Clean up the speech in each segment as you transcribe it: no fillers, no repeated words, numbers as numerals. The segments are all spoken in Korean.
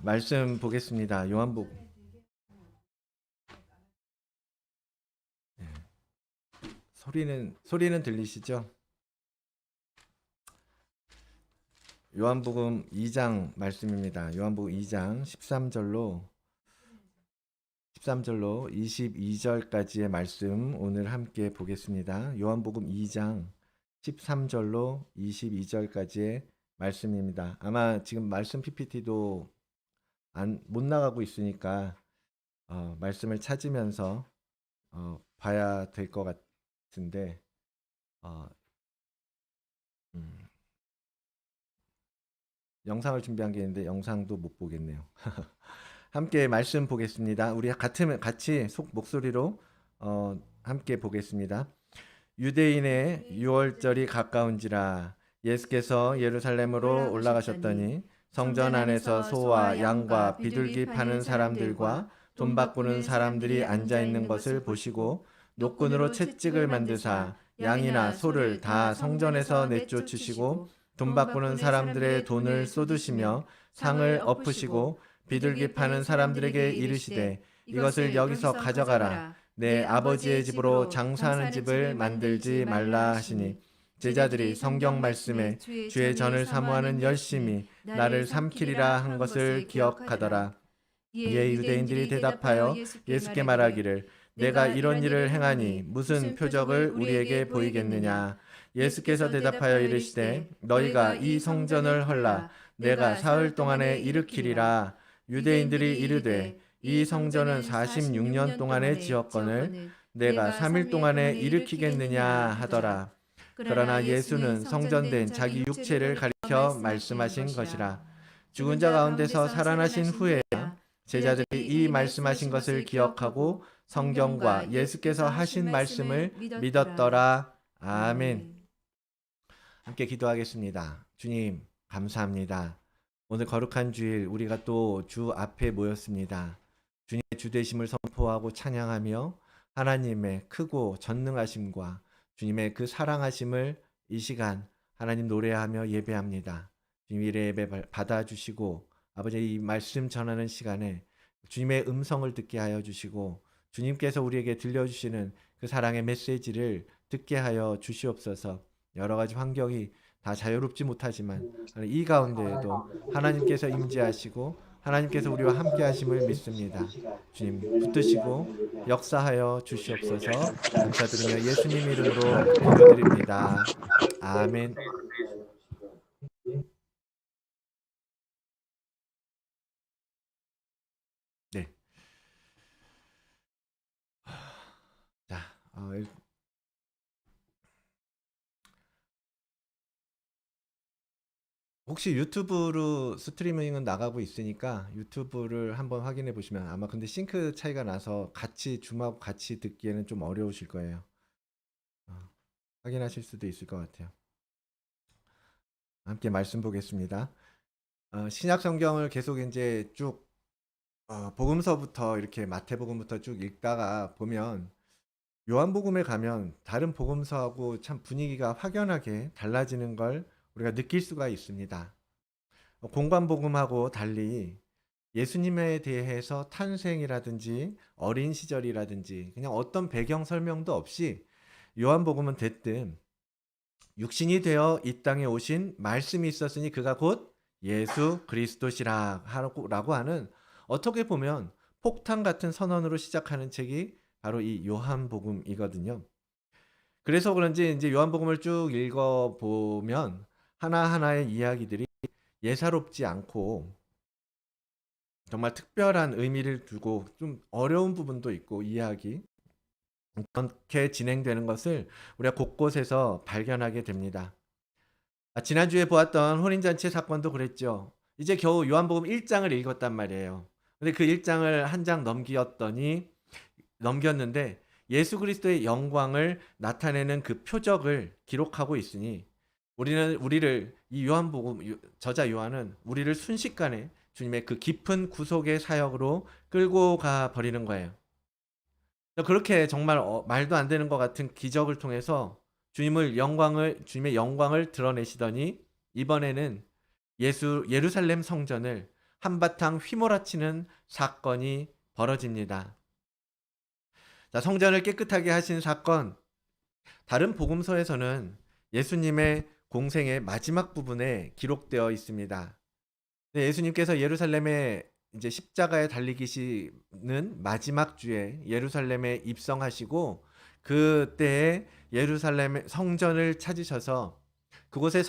말씀 보겠습니다. 요한복음. 네. 소리는 들리시죠? 요한복음 2장 말씀입니다. 요한복음 2장 13절로 22절까지의 말씀 오늘 함께 보겠습니다. 요한복음 2장 13절로 22절까지의 말씀입니다. 아마 지금 말씀 PPT도 못 나가고 있으니까 말씀을 찾으면서 봐야 될 것 같은데 어, 음, 영상을 준비한 게 있는데 영상도 못 보겠네요. 함께 말씀 보겠습니다. 우리 같이 목소리로 함께 보겠습니다. 유대인의 유월절이 가까운지라 예수께서 예루살렘으로 올라가셨더니 성전 안에서 소와 양과 비둘기 파는 사람들과 돈 바꾸는 사람들이 앉아 있는 것을 보시고 노끈으로 채찍을 만드사 양이나 소를 다 성전에서 내쫓으시고 돈 바꾸는 사람들의 돈을 쏟으시며 상을 엎으시고 비둘기 파는 사람들에게 이르시되 이것을 여기서 가져가라. 내 아버지의 집으로 장사하는 집을 만들지 말라 하시니 제자들이 성경 말씀에 주의 전을 사모하는 열심히 나를 삼키리라 한 것을 기억하더라. 이에 유대인들이 대답하여 예수께 말하기를 내가 이런 일을 행하니 무슨 표적을 우리에게 보이겠느냐. 예수께서 대답하여 이르시되 너희가 이 성전을 헐라 내가 사흘 동안에 일으키리라. 유대인들이 이르되 이 성전은 46년 동안의 지었건을 내가 3일 동안에 일으키겠느냐 하더라. 그러나 예수는 성전된 자기 육체를 가리켜 말씀하신 것이라. 죽은 자 가운데서 살아나신 후에 제자들이 이 말씀하신 것을 기억하고 성경과 예수께서 하신 말씀을 믿었더라. 아멘. 함께 기도하겠습니다. 주님, 감사합니다. 오늘 거룩한 주일 우리가 또 주 앞에 모였습니다. 주님의 주되심을 선포하고 찬양하며 하나님의 크고 전능하심과 주님의 그 사랑하심을 이 시간 하나님 노래하며 예배합니다. 주님 이래 예배 받아주시고 아버지 이 말씀 전하는 시간에 주님의 음성을 듣게 하여 주시고 주님께서 우리에게 들려주시는 그 사랑의 메시지를 듣게 하여 주시옵소서. 여러 가지 환경이 다 자유롭지 못하지만 이 가운데에도 하나님께서 임재하시고 하나님께서 우리와 함께 하심을 믿습니다. 주님 붙드시고 역사하여 주시옵소서. 감사드리며 예수님 이름으로 기도드립니다. 아멘. 네. 자, 혹시 유튜브로 스트리밍은 나가고 있으니까 유튜브를 한번 확인해 보시면 아마 근데 싱크 차이가 나서 같이 줌하고 같이 듣기에는 좀 어려우실 거예요. 어, 확인하실 수도 있을 것 같아요. 함께 말씀 보겠습니다. 신약 성경을 계속 이제 쭉 복음서부터 이렇게 마태복음부터 쭉 읽다가 보면 요한복음에 가면 다른 복음서하고 참 분위기가 확연하게 달라지는 걸 우리가 느낄 수가 있습니다. 공관복음하고 달리 예수님에 대해서 탄생이라든지 어린 시절이라든지 그냥 어떤 배경 설명도 없이 요한복음은 대뜸 육신이 되어 이 땅에 오신 말씀이 있었으니 그가 곧 예수 그리스도시라고 하는 어떻게 보면 폭탄 같은 선언으로 시작하는 책이 바로 이 요한복음이거든요. 그래서 그런지 이제 요한복음을 쭉 읽어보면 하나하나의 이야기들이 예사롭지 않고 정말 특별한 의미를 두고 좀 어려운 부분도 있고 이야기 그렇게 진행되는 것을 우리가 곳곳에서 발견하게 됩니다. 지난주에 보았던 혼인잔치 사건도 그랬죠. 이제 겨우 요한복음 1장을 읽었단 말이에요. 근데 그 1장을 한 장 넘겼는데 예수 그리스도의 영광을 나타내는 그 표적을 기록하고 있으니 우리를 이 요한복음 저자 요한은 우리를 순식간에 주님의 그 깊은 구속의 사역으로 끌고 가 버리는 거예요. 그렇게 정말 말도 안 되는 것 같은 기적을 통해서 주님의 영광을 드러내시더니 이번에는 예루살렘 성전을 한바탕 휘몰아치는 사건이 벌어집니다. 자, 성전을 깨끗하게 하신 사건, 다른 복음서에서는 예수님의 공생의 마지막 부분에 기록되어 있습니다. 예수님께서 예루살렘에 이제 십자가에 달리시는 마지막 주에 예루살렘에 입성하시고 그때에 예루살렘 성전을 찾으셔서 그곳에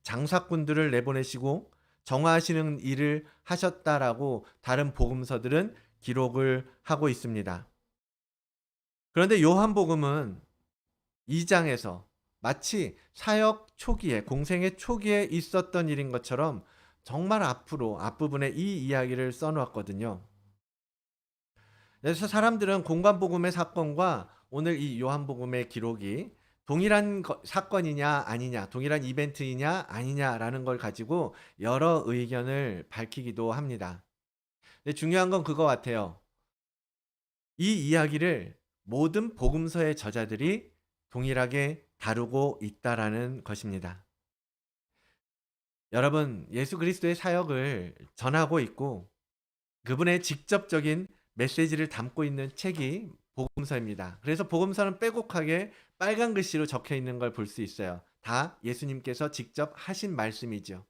장사꾼들을 내보내시고 정화하시는 일을 하셨다라고 다른 복음서들은 기록을 하고 있습니다. 그런데 요한복음은 2장에서 마치 사역 초기에, 공생의 초기에 있었던 일인 것처럼 정말 앞부분에 이 이야기를 써놓았거든요. 그래서 사람들은 공관복음의 사건과 오늘 이 요한복음의 기록이 동일한 사건이냐 아니냐, 동일한 이벤트이냐 아니냐라는 걸 가지고 여러 의견을 밝히기도 합니다. 근데 중요한 건 그거 같아요. 이 이야기를 모든 복음서의 저자들이 동일하게 다루고 있다라는 것입니다. 여러분, 예수 그리스도의 사역을 전하고 있고 그분의 직접적인 메시지를 담고 있는 책이 복음서입니다. 그래서 복음서는 빼곡하게 빨간 글씨로 적혀 있는 걸 볼 수 있어요. 다 예수님께서 직접 하신 말씀이죠.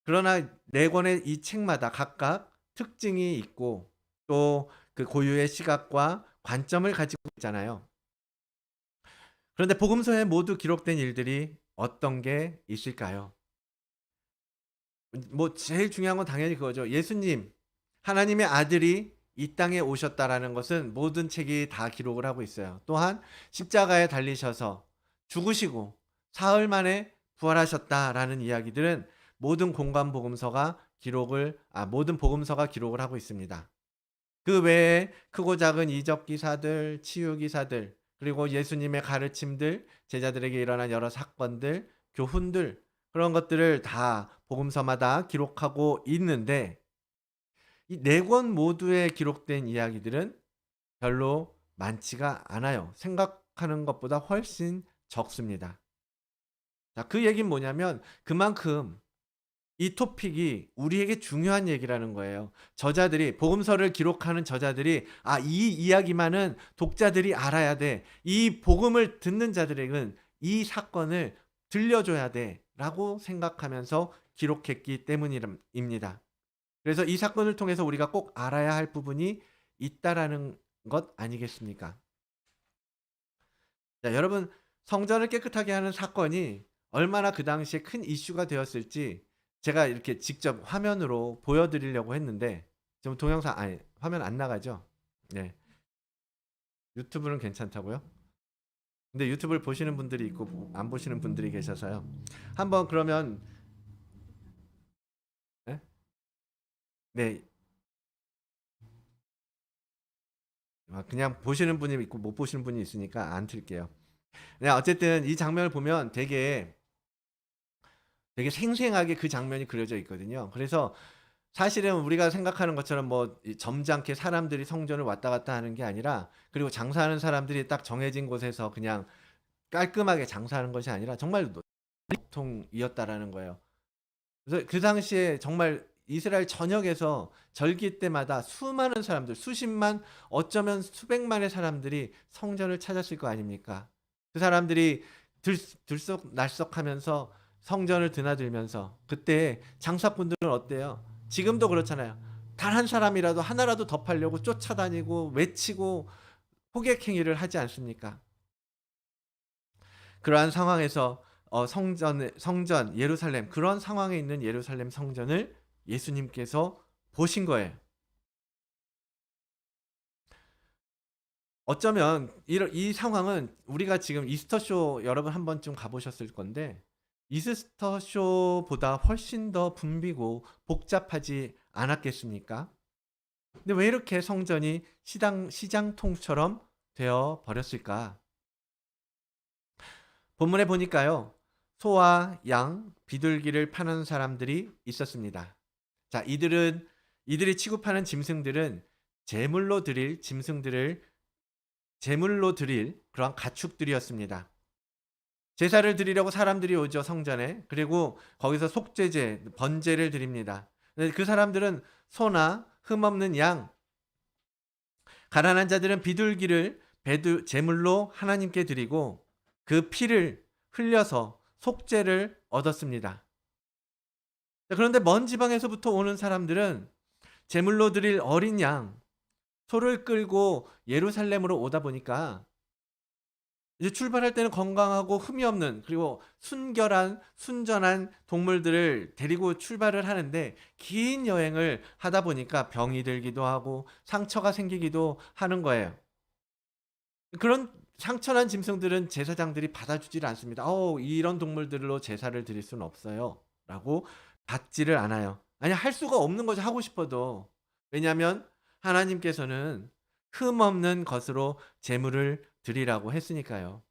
그러나 네 권의 이 책마다 각각 특징이 있고 또 그 고유의 시각과 관점을 가지고 있잖아요. 그런데 복음서에 모두 기록된 일들이 어떤 게 있을까요? 뭐 제일 중요한 건 당연히 그거죠. 예수님, 하나님의 아들이 이 땅에 오셨다라는 것은 모든 책이 다 기록을 하고 있어요. 또한 십자가에 달리셔서 죽으시고 사흘 만에 부활하셨다라는 이야기들은 모든 모든 복음서가 기록을 하고 있습니다. 그 외에 크고 작은 이적 기사들, 치유 기사들, 그리고 예수님의 가르침들, 제자들에게 일어난 여러 사건들, 교훈들, 그런 것들을 다 복음서마다 기록하고 있는데 이 네 권 모두에 기록된 이야기들은 별로 많지가 않아요. 생각하는 것보다 훨씬 적습니다. 자, 그 얘기는 뭐냐면 그만큼 이 토픽이 우리에게 중요한 얘기라는 거예요. 복음서를 기록하는 저자들이 이 이야기만은 독자들이 알아야 돼. 이 복음을 듣는 자들에게는 이 사건을 들려줘야 돼. 라고 생각하면서 기록했기 때문입니다. 그래서 이 사건을 통해서 우리가 꼭 알아야 할 부분이 있다라는 것 아니겠습니까? 자, 여러분, 성전을 깨끗하게 하는 사건이 얼마나 그 당시에 큰 이슈가 되었을지 제가 이렇게 직접 화면으로 보여드리려고 했는데 지금 화면 안 나가죠? 네. 유튜브는 괜찮다고요? 근데 유튜브를 보시는 분들이 있고 안 보시는 분들이 계셔서요. 한번 그러면 네? 네. 그냥 보시는 분이 있고 못 보시는 분이 있으니까 안 틀게요. 네, 어쨌든 이 장면을 보면 되게 생생하게 그 장면이 그려져 있거든요. 그래서 사실은 우리가 생각하는 것처럼 뭐 점잖게 사람들이 성전을 왔다 갔다 하는 게 아니라 그리고 장사하는 사람들이 딱 정해진 곳에서 그냥 깔끔하게 장사하는 것이 아니라 정말 보통이었다라는 거예요. 그래서 그 당시에 정말 이스라엘 전역에서 절기 때마다 수많은 사람들, 수십만, 어쩌면 수백만의 사람들이 성전을 찾았을 거 아닙니까? 그 사람들이 들썩날썩하면서 성전을 드나들면서 그때 장사꾼들은 어때요? 지금도 그렇잖아요. 단 한 사람이라도 하나라도 더 팔려고 쫓아다니고 외치고 호객 행위를 하지 않습니까? 그러한 상황에서 성전 예루살렘 그런 상황에 있는 예루살렘 성전을 예수님께서 보신 거예요. 어쩌면 이 상황은 우리가 지금 이스터쇼 여러분 한 번쯤 가보셨을 건데 이스터쇼보다 훨씬 더 붐비고 복잡하지 않았겠습니까? 근데 왜 이렇게 성전이 시장통처럼 되어 버렸을까? 본문에 보니까요. 소와 양, 비둘기를 파는 사람들이 있었습니다. 자, 이들이 취급하는 짐승들은 제물로 드릴 그런 가축들이었습니다. 제사를 드리려고 사람들이 오죠, 성전에. 그리고 거기서 속죄제, 번제를 드립니다. 네, 그 사람들은 소나 흠없는 양, 가난한 자들은 비둘기를 제물로 하나님께 드리고 그 피를 흘려서 속죄를 얻었습니다. 그런데 먼 지방에서부터 오는 사람들은 제물로 드릴 어린 양, 소를 끌고 예루살렘으로 오다 보니까 이제 출발할 때는 건강하고 흠이 없는, 그리고 순결한 순전한 동물들을 데리고 출발을 하는데, 긴 여행을 하다 보니까 병이 들기도 하고 상처가 생기기도 하는 거예요. 그런 상처난 짐승들은 제사장들이 받아주질 않습니다. 이런 동물들로 제사를 드릴 수는 없어요 라고 받지를 않아요. 아니, 할 수가 없는 거죠, 하고 싶어도. 왜냐하면 하나님께서는 흠 없는 것으로 제물을 드리라고 했으니까요.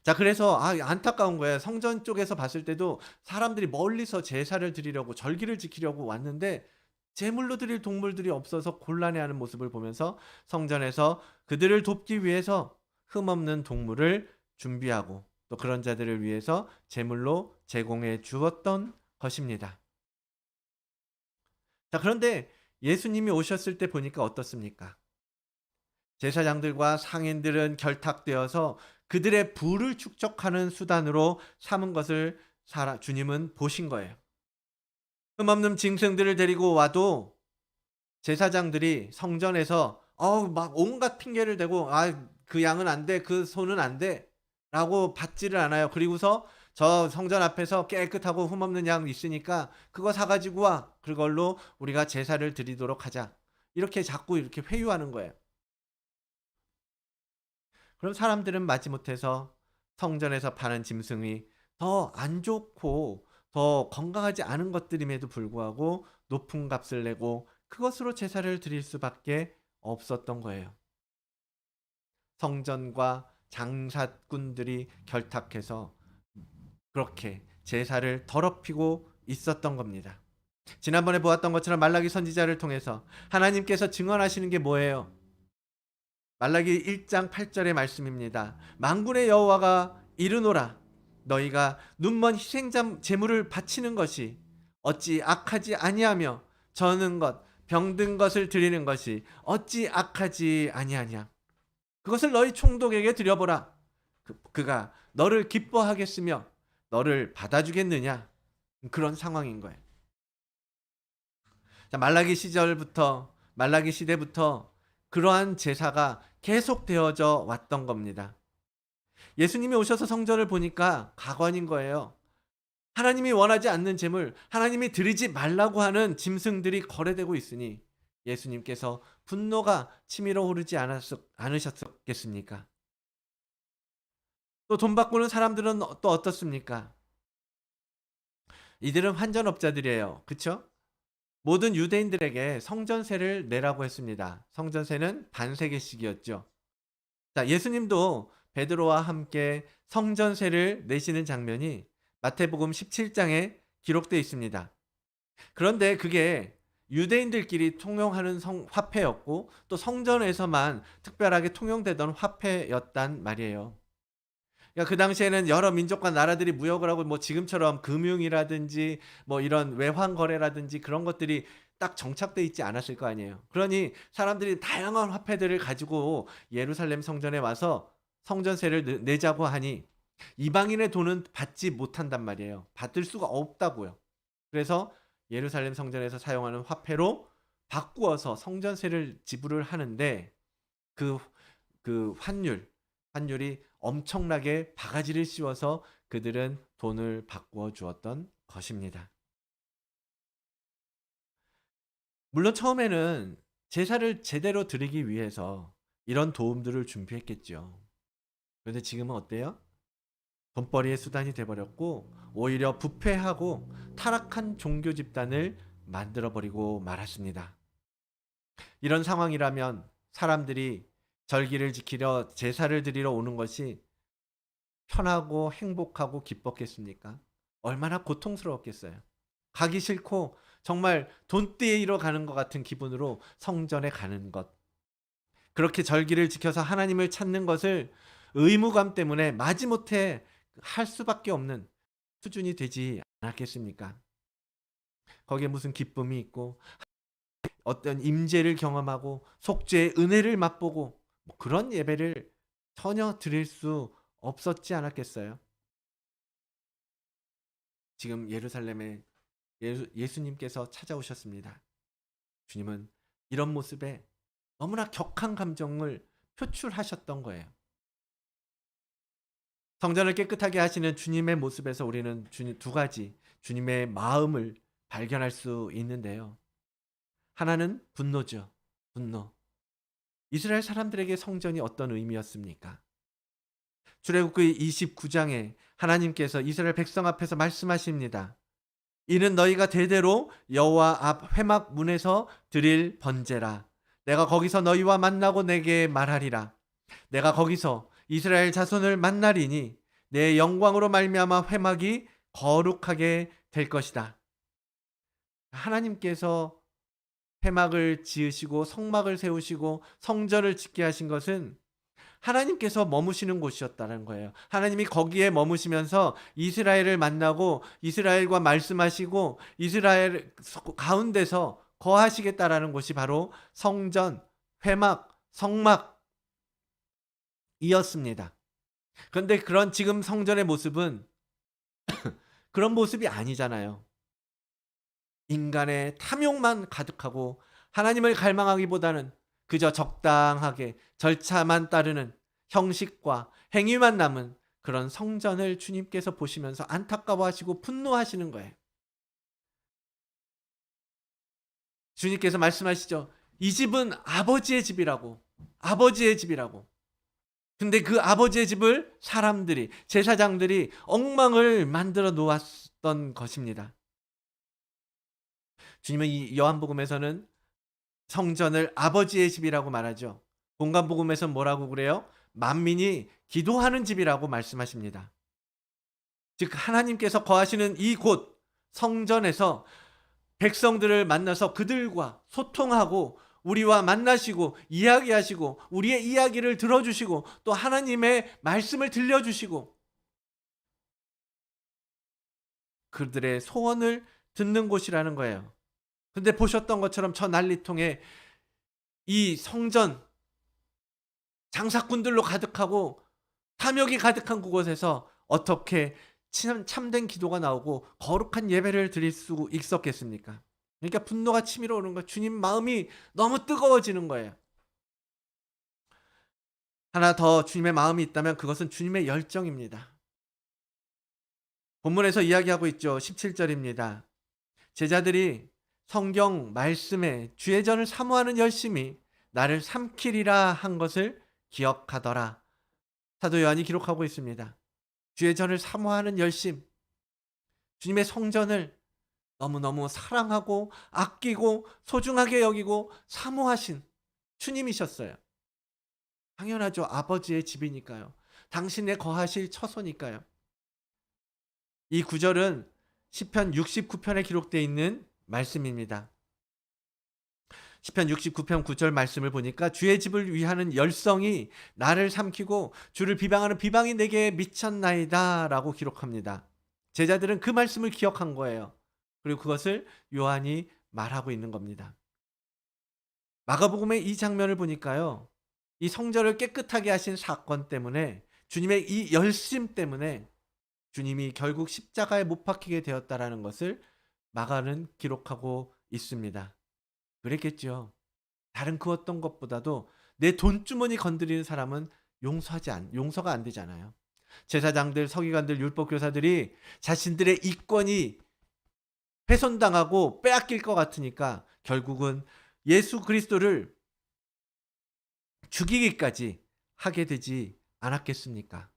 자, 그래서 안타까운 거예요. 성전 쪽에서 봤을 때도 사람들이 멀리서 제사를 드리려고, 절기를 지키려고 왔는데 제물로 드릴 동물들이 없어서 곤란해하는 모습을 보면서 성전에서 그들을 돕기 위해서 흠없는 동물을 준비하고 또 그런 자들을 위해서 제물로 제공해 주었던 것입니다. 자, 그런데 예수님이 오셨을 때 보니까 어떻습니까? 제사장들과 상인들은 결탁되어서 그들의 부를 축적하는 수단으로 삼은 것을 주님은 보신 거예요. 흠없는 짐승들을 데리고 와도 제사장들이 성전에서 막 온갖 핑계를 대고 그 양은 안 돼, 그 소는 안 돼 라고 받지를 않아요. 그리고서 저 성전 앞에서 깨끗하고 흠없는 양 있으니까 그거 사가지고 와, 그걸로 우리가 제사를 드리도록 하자, 이렇게 자꾸 이렇게 회유하는 거예요. 그럼 사람들은 마지못해서 성전에서 파는 짐승이 더 안 좋고 더 건강하지 않은 것들임에도 불구하고 높은 값을 내고 그것으로 제사를 드릴 수밖에 없었던 거예요. 성전과 장사꾼들이 결탁해서 그렇게 제사를 더럽히고 있었던 겁니다. 지난번에 보았던 것처럼 말라기 선지자를 통해서 하나님께서 증언하시는 게 뭐예요? 말라기 1장 8절의 말씀입니다. 만군의 여호와가 이르노라, 너희가 눈먼 희생자 제물을 바치는 것이 어찌 악하지 아니하며 저는 것 병든 것을 드리는 것이 어찌 악하지 아니하냐. 그것을 너희 총독에게 드려보라. 그가 너를 기뻐하겠으며 너를 받아주겠느냐. 그런 상황인 거예요. 자, 말라기 시대부터 그러한 제사가 계속되어져 왔던 겁니다. 예수님이 오셔서 성전을 보니까 가관인 거예요. 하나님이 원하지 않는 제물, 하나님이 드리지 말라고 하는 짐승들이 거래되고 있으니 예수님께서 분노가 치밀어 오르지 않으셨겠습니까? 또 돈 바꾸는 사람들은 또 어떻습니까? 이들은 환전업자들이에요. 그렇죠? 모든 유대인들에게 성전세를 내라고 했습니다. 성전세는 반세계씩이었죠. 자, 예수님도 베드로와 함께 성전세를 내시는 장면이 마태복음 17장에 기록되어 있습니다. 그런데 그게 유대인들끼리 통용하는 화폐였고 또 성전에서만 특별하게 통용되던 화폐였단 말이에요. 그러니까 그 당시에는 여러 민족과 나라들이 무역을 하고 지금처럼 금융이라든지 이런 외환 거래라든지 그런 것들이 딱 정착돼 있지 않았을 거 아니에요. 그러니 사람들이 다양한 화폐들을 가지고 예루살렘 성전에 와서 성전세를 내자고 하니 이방인의 돈은 받지 못한단 말이에요. 받을 수가 없다고요. 그래서 예루살렘 성전에서 사용하는 화폐로 바꾸어서 성전세를 지불을 하는데 그 환율이 엄청나게 바가지를 씌워서 그들은 돈을 바꾸어 주었던 것입니다. 물론 처음에는 제사를 제대로 드리기 위해서 이런 도움들을 준비했겠죠. 그런데 지금은 어때요? 돈벌이의 수단이 돼버렸고 오히려 부패하고 타락한 종교 집단을 만들어버리고 말았습니다. 이런 상황이라면 사람들이 절기를 지키려 제사를 드리러 오는 것이 편하고 행복하고 기뻤겠습니까? 얼마나 고통스러웠겠어요. 가기 싫고 정말 돈떼이러 가는 것 같은 기분으로 성전에 가는 것. 그렇게 절기를 지켜서 하나님을 찾는 것을 의무감 때문에 마지못해 할 수밖에 없는 수준이 되지 않았겠습니까? 거기에 무슨 기쁨이 있고 어떤 임재를 경험하고 속죄의 은혜를 맛보고 뭐 그런 예배를 전혀 드릴 수 없었지 않았겠어요? 지금 예루살렘에 예수님께서 찾아오셨습니다. 주님은 이런 모습에 너무나 격한 감정을 표출하셨던 거예요. 성전을 깨끗하게 하시는 주님의 모습에서 우리는 두 가지 주님의 마음을 발견할 수 있는데요. 하나는 분노죠. 분노. 이스라엘 사람들에게 성전이 어떤 의미였습니까? 출애굽기 29장에 하나님께서 이스라엘 백성 앞에서 말씀하십니다. 이는 너희가 대대로 여호와 앞 회막 문에서 드릴 번제라. 내가 거기서 너희와 만나고 내게 말하리라. 내가 거기서 이스라엘 자손을 만나리니 내 영광으로 말미암아 회막이 거룩하게 될 것이다. 하나님께서 회막을 지으시고 성막을 세우시고 성전을 짓게 하신 것은 하나님께서 머무시는 곳이었다는 거예요. 하나님이 거기에 머무시면서 이스라엘을 만나고 이스라엘과 말씀하시고 이스라엘 가운데서 거하시겠다라는 곳이 바로 성전, 회막, 성막이었습니다. 그런데 그런 지금 성전의 모습은 그런 모습이 아니잖아요. 인간의 탐욕만 가득하고 하나님을 갈망하기보다는 그저 적당하게 절차만 따르는 형식과 행위만 남은 그런 성전을 주님께서 보시면서 안타까워하시고 분노하시는 거예요. 주님께서 말씀하시죠. 이 집은 아버지의 집이라고. 아버지의 집이라고. 근데 그 아버지의 집을 사람들이, 제사장들이 엉망을 만들어 놓았던 것입니다. 주님은 이 요한복음에서는 성전을 아버지의 집이라고 말하죠. 공간복음에서는 뭐라고 그래요? 만민이 기도하는 집이라고 말씀하십니다. 즉 하나님께서 거하시는 이곳 성전에서 백성들을 만나서 그들과 소통하고 우리와 만나시고 이야기하시고 우리의 이야기를 들어주시고 또 하나님의 말씀을 들려주시고 그들의 소원을 듣는 곳이라는 거예요. 근데 보셨던 것처럼 저 난리통에 이 성전 장사꾼들로 가득하고 탐욕이 가득한 그곳에서 어떻게 참된 기도가 나오고 거룩한 예배를 드릴 수 있었겠습니까? 그러니까 분노가 치밀어 오는 거예요. 주님 마음이 너무 뜨거워지는 거예요. 하나 더 주님의 마음이 있다면 그것은 주님의 열정입니다. 본문에서 이야기하고 있죠. 17절입니다. 제자들이 성경 말씀에 주의 전을 사모하는 열심이 나를 삼키리라 한 것을 기억하더라. 사도 요한이 기록하고 있습니다. 주의 전을 사모하는 열심, 주님의 성전을 너무너무 사랑하고 아끼고 소중하게 여기고 사모하신 주님이셨어요. 당연하죠. 아버지의 집이니까요. 당신의 거하실 처소니까요. 이 구절은 시편 69편에 기록되어 있는 말씀입니다. 시편 69편 9절 말씀을 보니까 주의 집을 위하는 열성이 나를 삼키고 주를 비방하는 비방이 내게 미쳤나이다 라고 기록합니다. 제자들은 그 말씀을 기억한 거예요. 그리고 그것을 요한이 말하고 있는 겁니다. 마가복음의 이 장면을 보니까요. 이 성전을 깨끗하게 하신 사건 때문에 주님의 이 열심 때문에 주님이 결국 십자가에 못 박히게 되었다라는 것을 마가는 기록하고 있습니다. 그랬겠죠. 다른 그 어떤 것보다도 내 돈주머니 건드리는 사람은 용서가 안 되잖아요. 제사장들, 서기관들, 율법교사들이 자신들의 이권이 훼손당하고 빼앗길 것 같으니까 결국은 예수 그리스도를 죽이기까지 하게 되지 않았겠습니까?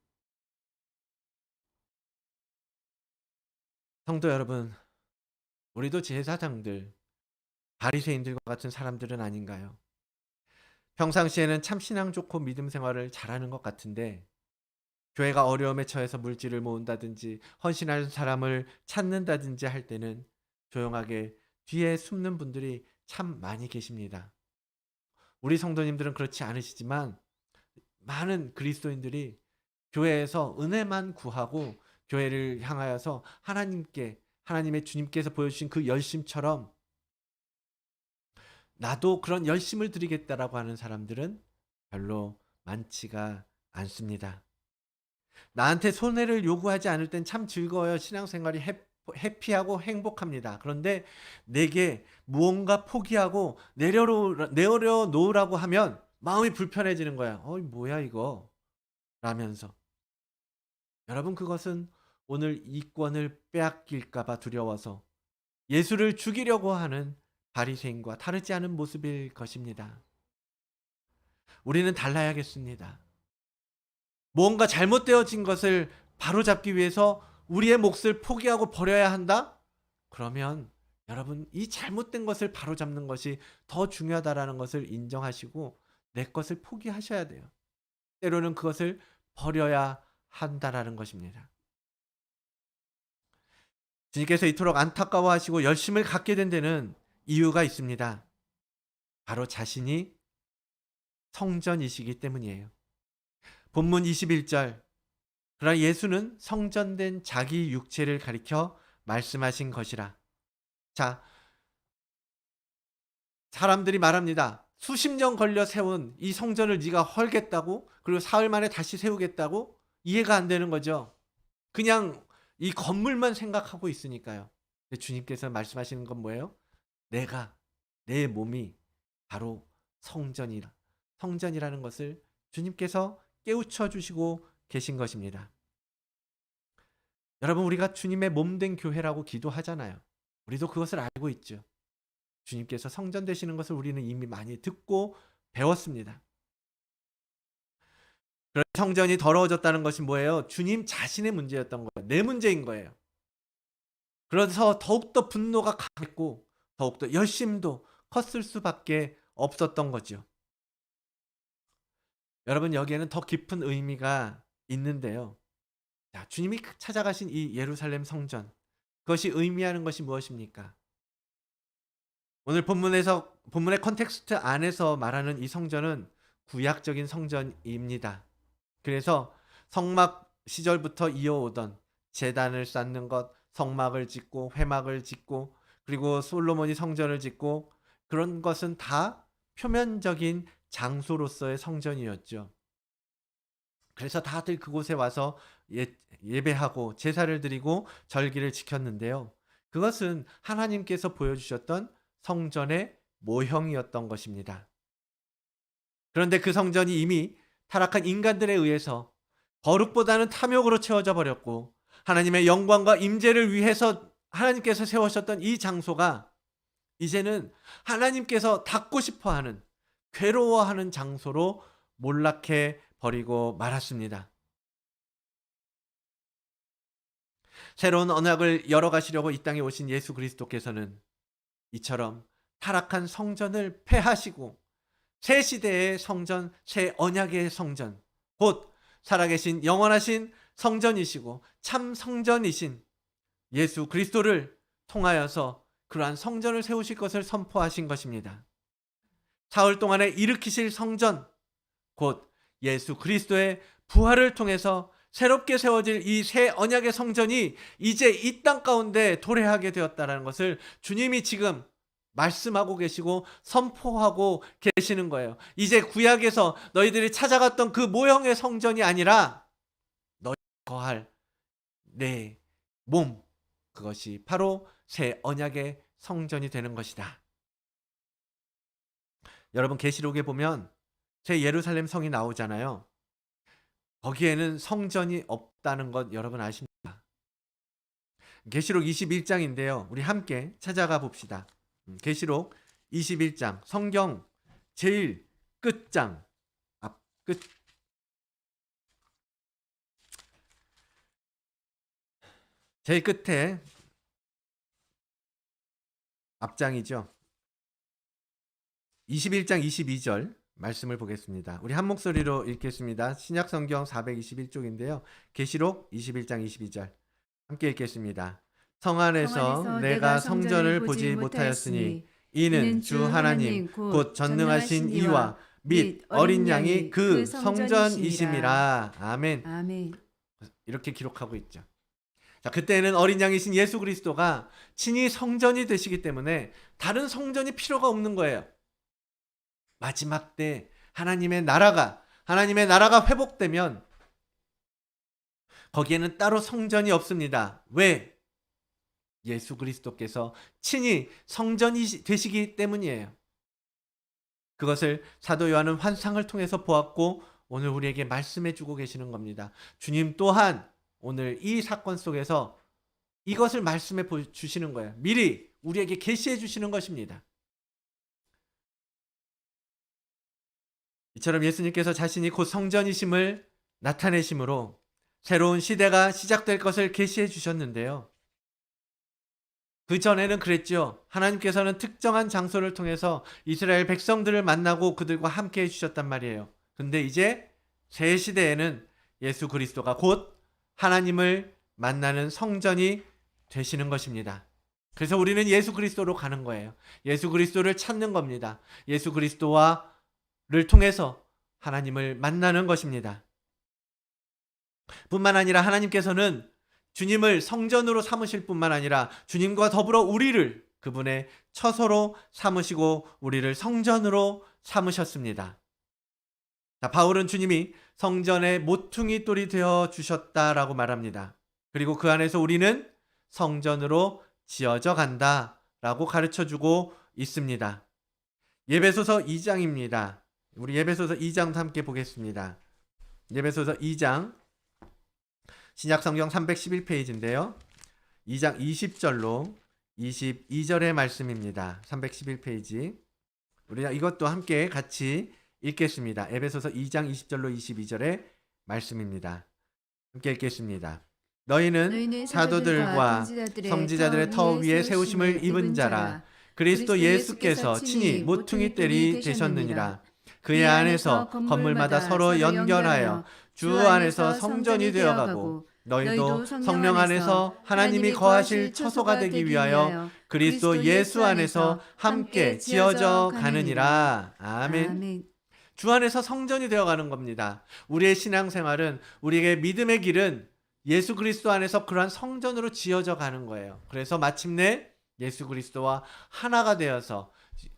성도 여러분, 우리도 제사장들, 바리새인들과 같은 사람들은 아닌가요? 평상시에는 참 신앙 좋고 믿음 생활을 잘하는 것 같은데 교회가 어려움에 처해서 물질을 모은다든지 헌신할 사람을 찾는다든지 할 때는 조용하게 뒤에 숨는 분들이 참 많이 계십니다. 우리 성도님들은 그렇지 않으시지만 많은 그리스도인들이 교회에서 은혜만 구하고 교회를 향하여서 하나님의 주님께서 보여주신 그 열심처럼 나도 그런 열심을 드리겠다라고 하는 사람들은 별로 많지가 않습니다. 나한테 손해를 요구하지 않을 땐 참 즐거워요. 신앙생활이 해피하고 행복합니다. 그런데 내게 무언가 포기하고 내려놓으라고 하면 마음이 불편해지는 거야. 뭐야 이거? 라면서. 여러분, 그것은 오늘 이권을 빼앗길까 봐 두려워서 예수를 죽이려고 하는 바리새인과 다르지 않은 모습일 것입니다. 우리는 달라야겠습니다. 뭔가 잘못되어진 것을 바로잡기 위해서 우리의 몫을 포기하고 버려야 한다? 그러면 여러분, 이 잘못된 것을 바로잡는 것이 더 중요하다라는 것을 인정하시고 내 것을 포기하셔야 돼요. 때로는 그것을 버려야 한다라는 것입니다. 주님께서 이토록 안타까워하시고 열심을 갖게 된 데는 이유가 있습니다. 바로 자신이 성전이시기 때문이에요. 본문 21절, 그러나 예수는 성전된 자기 육체를 가리켜 말씀하신 것이라. 자, 사람들이 말합니다. 수십 년 걸려 세운 이 성전을 네가 헐겠다고? 그리고 사흘 만에 다시 세우겠다고? 이해가 안 되는 거죠. 그냥 이 건물만 생각하고 있으니까요. 근데 주님께서 말씀하시는 건 뭐예요? 내 몸이 바로 성전이라는 것을 주님께서 깨우쳐 주시고 계신 것입니다. 여러분, 우리가 주님의 몸된 교회라고 기도하잖아요. 우리도 그것을 알고 있죠. 주님께서 성전 되시는 것을 우리는 이미 많이 듣고 배웠습니다. 그런 성전이 더러워졌다는 것이 뭐예요? 주님 자신의 문제였던 거예요. 내 문제인 거예요. 그래서 더욱더 분노가 강했고 더욱더 열심도 컸을 수밖에 없었던 거죠. 여러분, 여기에는 더 깊은 의미가 있는데요. 자, 주님이 찾아가신 이 예루살렘 성전, 그것이 의미하는 것이 무엇입니까? 오늘 본문의 컨텍스트 안에서 말하는 이 성전은 구약적인 성전입니다. 그래서 성막 시절부터 이어오던 제단을 쌓는 것, 성막을 짓고 회막을 짓고 그리고 솔로몬이 성전을 짓고, 그런 것은 다 표면적인 장소로서의 성전이었죠. 그래서 다들 그곳에 와서 예배하고 제사를 드리고 절기를 지켰는데요. 그것은 하나님께서 보여주셨던 성전의 모형이었던 것입니다. 그런데 그 성전이 이미 타락한 인간들에 의해서 거룩보다는 탐욕으로 채워져 버렸고, 하나님의 영광과 임재를 위해서 하나님께서 세우셨던 이 장소가 이제는 하나님께서 닫고 싶어하는, 괴로워하는 장소로 몰락해 버리고 말았습니다. 새로운 언약을 열어가시려고 이 땅에 오신 예수 그리스도께서는 이처럼 타락한 성전을 폐하시고 새 시대의 성전, 새 언약의 성전, 곧 살아계신 영원하신 성전이시고 참 성전이신 예수 그리스도를 통하여서 그러한 성전을 세우실 것을 선포하신 것입니다. 사흘 동안에 일으키실 성전, 곧 예수 그리스도의 부활을 통해서 새롭게 세워질 이 새 언약의 성전이 이제 이 땅 가운데 도래하게 되었다는 것을 주님이 지금 말씀하고 계시고 선포하고 계시는 거예요. 이제 구약에서 너희들이 찾아갔던 그 모형의 성전이 아니라 너희 거할 내 몸, 그것이 바로 새 언약의 성전이 되는 것이다. 여러분, 계시록에 보면 새 예루살렘 성이 나오잖아요. 거기에는 성전이 없다는 것 여러분 아십니까? 계시록 21장인데요. 우리 함께 찾아가 봅시다. 계시록 21장, 성경 제일 끝장, 끝. 제일 끝에 앞장이죠. 21장 22절 말씀을 보겠습니다. 우리 한 목소리로 읽겠습니다. 신약 성경 421쪽인데요. 계시록 21장 22절 함께 읽겠습니다. 성 안에서 내가 성전을 보지 못하였으니 이는 주 하나님 곧 전능하신 이와 및 어린 양이 그 성전이심이라. 아멘. 아멘. 이렇게 기록하고 있죠. 자, 그때는 어린 양이신 예수 그리스도가 친히 성전이 되시기 때문에 다른 성전이 필요가 없는 거예요. 마지막 때 하나님의 나라가 회복되면 거기에는 따로 성전이 없습니다. 왜? 예수 그리스도께서 친히 성전이 되시기 때문이에요. 그것을 사도 요한은 환상을 통해서 보았고 오늘 우리에게 말씀해 주고 계시는 겁니다. 주님 또한 오늘 이 사건 속에서 이것을 말씀해 주시는 거예요. 미리 우리에게 계시해 주시는 것입니다. 이처럼 예수님께서 자신이 곧 성전이심을 나타내심으로 새로운 시대가 시작될 것을 계시해 주셨는데요. 그 전에는 그랬죠. 하나님께서는 특정한 장소를 통해서 이스라엘 백성들을 만나고 그들과 함께 해주셨단 말이에요. 근데 이제 새 시대에는 예수 그리스도가 곧 하나님을 만나는 성전이 되시는 것입니다. 그래서 우리는 예수 그리스도로 가는 거예요. 예수 그리스도를 찾는 겁니다. 예수 그리스도를 통해서 하나님을 만나는 것입니다. 뿐만 아니라 하나님께서는 주님을 성전으로 삼으실 뿐만 아니라 주님과 더불어 우리를 그분의 처소로 삼으시고 우리를 성전으로 삼으셨습니다. 자, 바울은 주님이 성전의 모퉁이 돌이 되어 주셨다라고 말합니다. 그리고 그 안에서 우리는 성전으로 지어져 간다라고 가르쳐 주고 있습니다. 예배소서 2장입니다. 우리 예배소서 2장도 함께 보겠습니다. 예배소서 2장 신약성경 311페이지인데요. 2장 20절로 22절의 말씀입니다. 311페이지. 우리가 이것도 함께 같이 읽겠습니다. 에베소서 2장 20절로 22절의 말씀입니다. 함께 읽겠습니다. 너희는 사도들과 선지자들의 터 위에 세우심을 입은 자라. 그리스도 예수께서 친히 모퉁이 떼리 되셨느니라. 그의 안에서 건물마다 서로 연결하여 주 안에서 성전이 되어가고 너희도 성령 안에서 하나님이 거하실 처소가 되기 위하여 그리스도 예수 안에서 함께 지어져 가느니라. 아멘. 주 안에서 성전이 되어가는 겁니다. 우리의 신앙생활은, 우리에게 믿음의 길은 예수 그리스도 안에서 그러한 성전으로 지어져 가는 거예요. 그래서 마침내 예수 그리스도와 하나가 되어서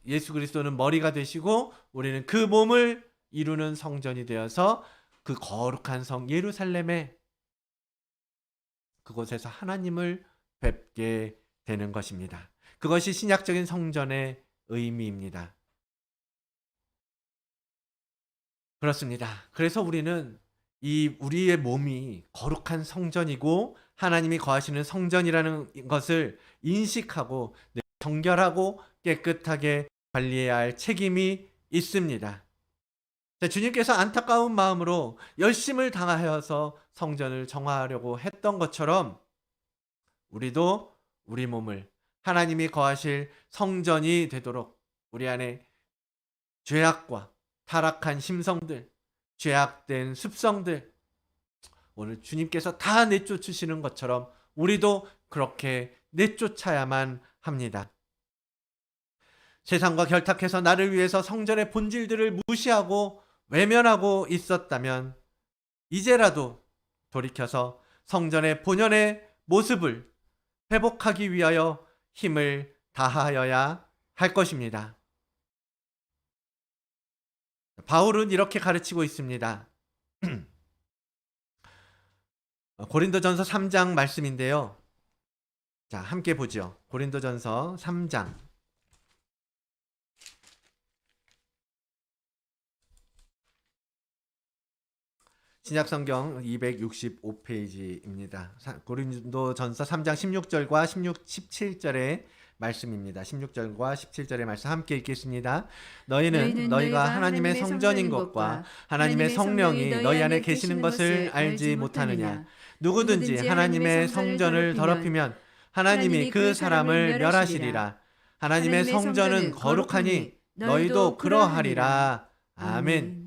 예수 그리스도는 머리가 되시고 우리는 그 몸을 이루는 성전이 되어서 그 거룩한 성 예루살렘에 그곳에서 하나님을 뵙게 되는 것입니다. 그것이 신약적인 성전의 의미입니다. 그렇습니다. 그래서 우리는 우리의 몸이 거룩한 성전이고 하나님이 거하시는 성전이라는 것을 인식하고 정결하고 깨끗하게 관리해야 할 책임이 있습니다. 주님께서 안타까운 마음으로 열심을 다하여서 성전을 정화하려고 했던 것처럼 우리도 우리 몸을 하나님이 거하실 성전이 되도록 우리 안에 죄악과 타락한 심성들, 죄악된 습성들 오늘 주님께서 다 내쫓으시는 것처럼 우리도 그렇게 내쫓아야만 합니다. 세상과 결탁해서 나를 위해서 성전의 본질들을 무시하고 외면하고 있었다면 이제라도 돌이켜서 성전의 본연의 모습을 회복하기 위하여 힘을 다하여야 할 것입니다. 바울은 이렇게 가르치고 있습니다. 고린도전서 3장 말씀인데요. 자, 함께 보죠. 고린도전서 3장. 신약성경 265페이지입니다. 고린도전서 3장 16절과 17절의 말씀입니다. 16절과 17절의 말씀 함께 읽겠습니다. 너희는 너희가 하나님의 성전인 것과 하나님의 성령이 너희 안에 계시는 것을 알지 못하느냐. 누구든지 하나님의 성전을 더럽히면 하나님이 그 사람을 멸하시리라. 하나님의 성전은 거룩하니 너희도 그러하리라. 아멘.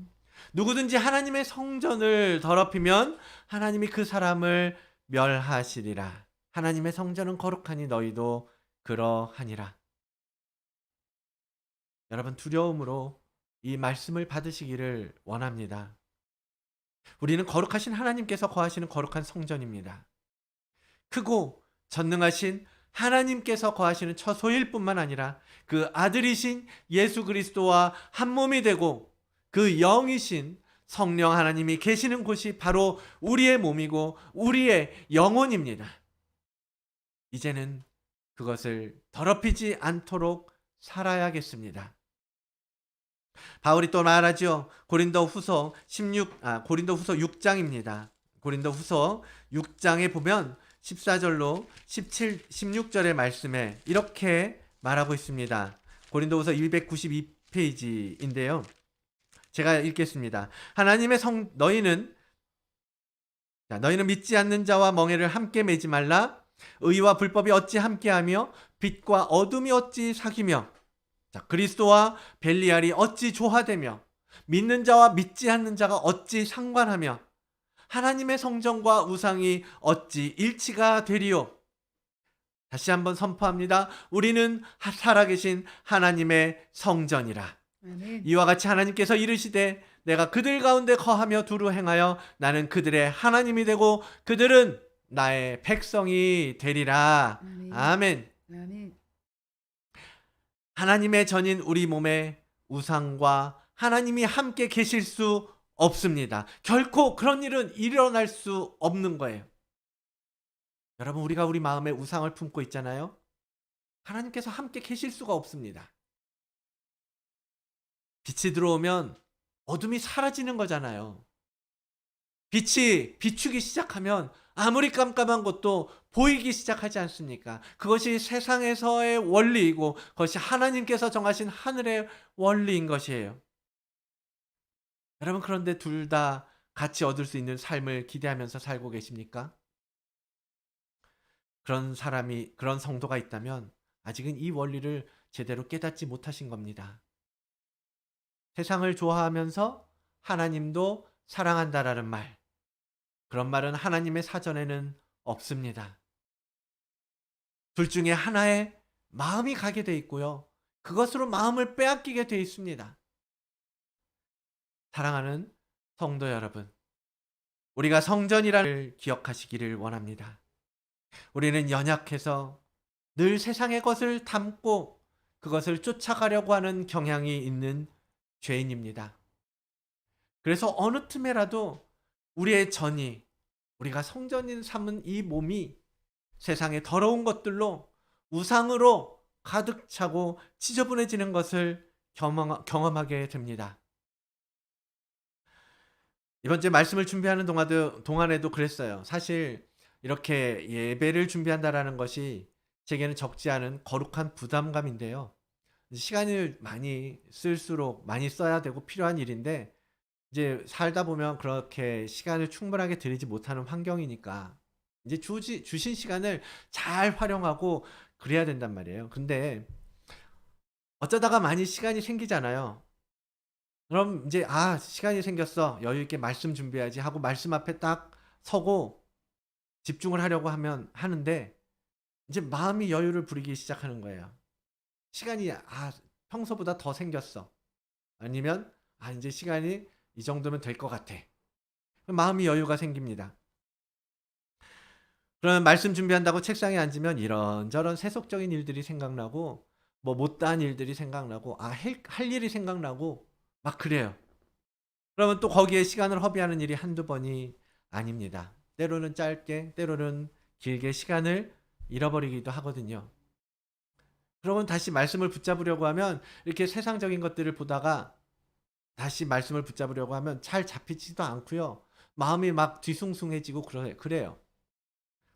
누구든지 하나님의 성전을 더럽히면 하나님이 그 사람을 멸하시리라. 하나님의 성전은 거룩하니 너희도 그러하니라. 여러분, 두려움으로 이 말씀을 받으시기를 원합니다. 우리는 거룩하신 하나님께서 거하시는 거룩한 성전입니다. 크고 전능하신 하나님께서 거하시는 처소일 뿐만 아니라 그 아들이신 예수 그리스도와 한 몸이 되고 그 영이신 성령 하나님이 계시는 곳이 바로 우리의 몸이고 우리의 영혼입니다. 이제는 그것을 더럽히지 않도록 살아야겠습니다. 바울이 또 말하죠. 고린도후서 6장입니다. 고린도후서 6장에 보면 14절로 17, 16절의 말씀에 이렇게 말하고 있습니다. 고린도후서 292페이지인데요. 제가 읽겠습니다. 하나님의 너희는 믿지 않는 자와 멍에를 함께 매지 말라. 의와 불법이 어찌 함께하며 빛과 어둠이 어찌 사귀며 그리스도와 벨리알이 어찌 조화되며 믿는 자와 믿지 않는 자가 어찌 상관하며 하나님의 성전과 우상이 어찌 일치가 되리요. 다시 한번 선포합니다. 우리는 살아계신 하나님의 성전이라. 아멘. 이와 같이 하나님께서 이르시되 내가 그들 가운데 거하며 두루 행하여 나는 그들의 하나님이 되고 그들은 나의 백성이 되리라. 아멘. 아멘. 아멘. 하나님의 전인 우리 몸에 우상과 하나님이 함께 계실 수 없습니다. 결코 그런 일은 일어날 수 없는 거예요. 여러분, 우리가 우리 마음에 우상을 품고 있잖아요. 하나님께서 함께 계실 수가 없습니다. 빛이 들어오면 어둠이 사라지는 거잖아요. 빛이 비추기 시작하면 아무리 깜깜한 것도 보이기 시작하지 않습니까? 그것이 세상에서의 원리이고 그것이 하나님께서 정하신 하늘의 원리인 것이에요. 여러분, 그런데 둘 다 같이 얻을 수 있는 삶을 기대하면서 살고 계십니까? 그런 성도가 있다면 아직은 이 원리를 제대로 깨닫지 못하신 겁니다. 세상을 좋아하면서 하나님도 사랑한다라는 말, 그런 말은 하나님의 사전에는 없습니다. 둘 중에 하나에 마음이 가게 돼 있고요. 그것으로 마음을 빼앗기게 돼 있습니다. 사랑하는 성도 여러분, 우리가 성전이라는 걸 기억하시기를 원합니다. 우리는 연약해서 늘 세상의 것을 담고 그것을 쫓아가려고 하는 경향이 있는 죄인입니다. 그래서 어느 틈에라도 우리의 우리가 성전인 삼은 이 몸이 세상의 더러운 것들로 우상으로 가득 차고 지저분해지는 것을 경험하게 됩니다. 이번 주에 말씀을 준비하는 동안에도 그랬어요. 사실 이렇게 예배를 준비한다라는 것이 제게는 적지 않은 거룩한 부담감인데요. 시간을 많이 쓸수록 많이 써야 되고 필요한 일인데 이제 살다 보면 그렇게 시간을 충분하게 들이지 못하는 환경이니까 이제 주신 시간을 잘 활용하고 그래야 된단 말이에요. 근데 어쩌다가 많이 시간이 생기잖아요. 그럼 이제 시간이 생겼어. 여유 있게 말씀 준비해야지 하고 말씀 앞에 딱 서고 집중을 하려고 하는데 이제 마음이 여유를 부리기 시작하는 거예요. 시간이 평소보다 더 생겼어. 아니면 이제 시간이 이 정도면 될 것 같아. 마음이 여유가 생깁니다. 그러면 말씀 준비한다고 책상에 앉으면 이런저런 세속적인 일들이 생각나고 뭐 못다한 일들이 생각나고 할 일이 생각나고 막 그래요. 그러면 또 거기에 시간을 허비하는 일이 한두 번이 아닙니다. 때로는 짧게, 때로는 길게 시간을 잃어버리기도 하거든요. 그러면 다시 말씀을 붙잡으려고 하면 이렇게 세상적인 것들을 보다가 다시 말씀을 붙잡으려고 하면 잘 잡히지도 않고요. 마음이 막 뒤숭숭해지고 그래요.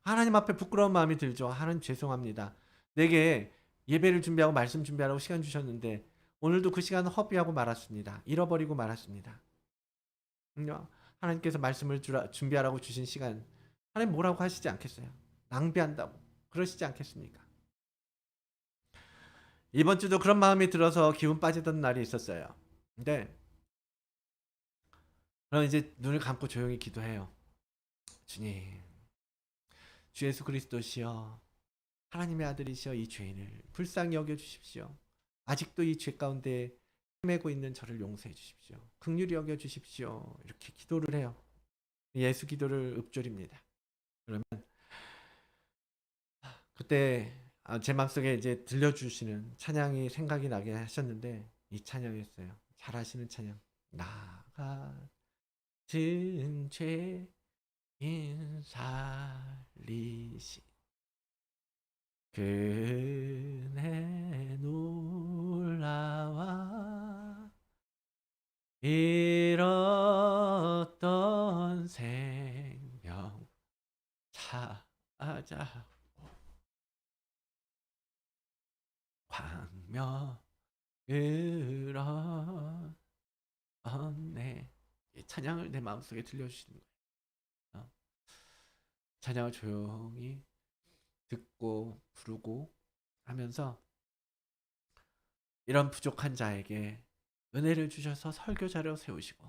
하나님 앞에 부끄러운 마음이 들죠. 하나님 죄송합니다. 내게 예배를 준비하고 말씀 준비하라고 시간 주셨는데 오늘도 그 시간을 허비하고 말았습니다. 잃어버리고 말았습니다. 하나님께서 말씀을 준비하라고 주신 시간 하나님 뭐라고 하시지 않겠어요? 낭비한다고 그러시지 않겠습니까? 이번 주도 그런 마음이 들어서 기운 빠지던 날이 있었어요. 근데 그럼 이제 눈을 감고 조용히 기도해요. 주님, 주 예수 그리스도시여, 하나님의 아들이시여 이 죄인을 불쌍히 여겨주십시오. 아직도 이 죄 가운데 헤매고 있는 저를 용서해 주십시오. 긍휼히 여겨주십시오. 이렇게 기도를 해요. 예수 기도를 읊조립니다. 그러면 그때 제 마음속에 이제 들려주시는 찬양이 생각이 나게 하셨는데 이 찬양이었어요. 잘 아시는 찬양. 나 같은 죄인 살리시 그네 놀라와 잃었던 생명 찾아 광명을 얻네. 이 찬양을 내 마음속에 들려주시는 거예요. 찬양을 조용히 듣고 부르고 하면서 이런 부족한 자에게 은혜를 주셔서 설교자로 세우시고